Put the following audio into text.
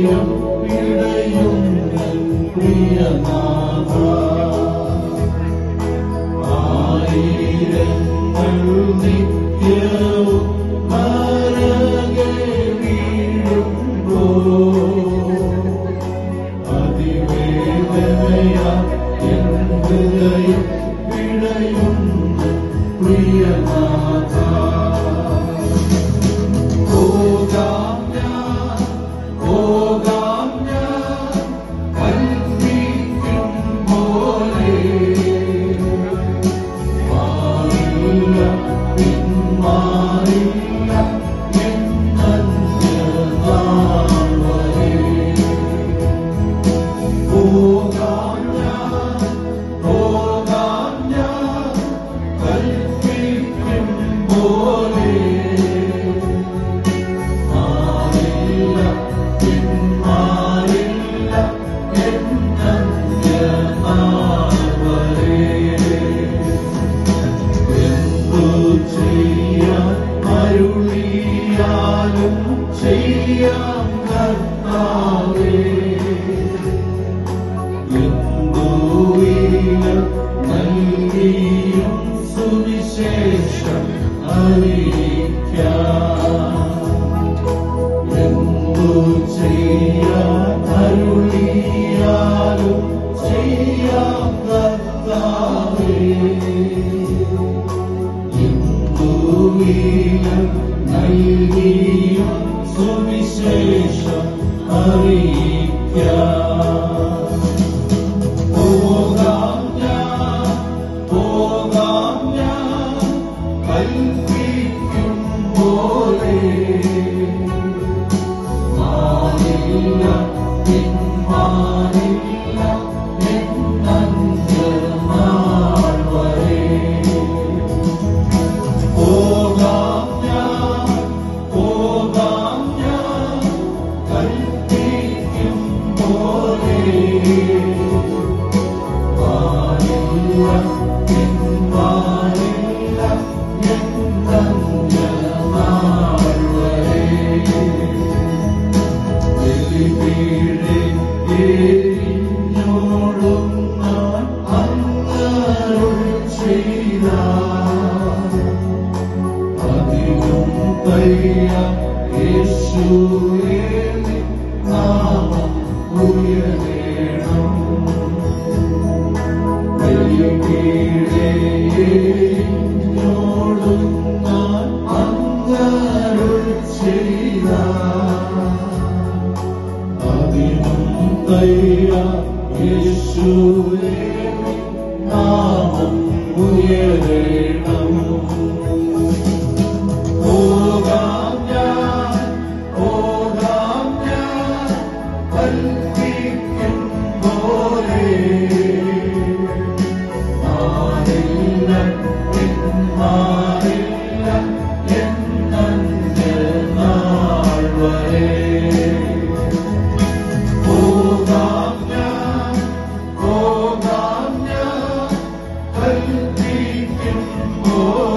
ഹൃദയം പിടയുന്ന പ്രിയനാഥ, ആയിരങ്ങൾ നിത്യവും നരകെ വീഴുമ്പോൾ അതിവേദനയാ എൻ ഹൃദയം പിടയുന്ന പ്രിയനാഥ. പോകാം ഞാൻ കൽപ്പിക്കും പോലെ, മാറില്ല പിന്മാറില്ല എന്നന്ത്യനാൾ വരെ. പോകാം ഞാൻ കൽപ്പിക്കും പോലെ, മാറില്ല പിന്മാറില്ല എന്നന്ത്യനാൾ വരെ. എന്തു ചെയ്യാൻ അരുളിയാലും ചെയ്യാം കർത്താവേ, എന്തു വില നൽകിയും സുവിശേഷം അറിയിക്കാം. എന്തു ചെയ്യാൻ അരുളിയാലും ചെയ്യാം കർത്താവേ, എന്തു വില നൽകിയും സുവിശേഷം അറിയിക്കാം. പോകാം ഞാൻ കൽപ്പിക്കും പോലെ, മാറില്ല പിന്മാറില്ല എന്നന്ത്യനാൾ വരെ. പോകാം ഞാൻ കൽപ്പിക്കും പോലെ, മാറില്ല പിന്മാറില്ല എന്നന്ത്യനാൾ വരെ. ബലിപീഠേ എരിഞ്ഞോടും ഞാൻ അങ്ങരുൾ ചെയ്ത അധികം തയ്യാർ യേശുവേ നിൻ നാമം ഉയരേണം. ബലിപീഠേ എരിഞ്ഞോടും ഞാൻ അങ്ങരുൾ ചെയ്ത അധികം തയ്യാർ യേശുവേ നിൻ നാമം ഉയരേണം. പോകാം ഞാൻ കൽപ്പിക്കും പോലെ, മാറില്ല പിന്മാറില്ല എന്നന്ത്യനാൾ വരെ. പോകാം ഞാൻ കൽപ്പിക്കും പോലെ,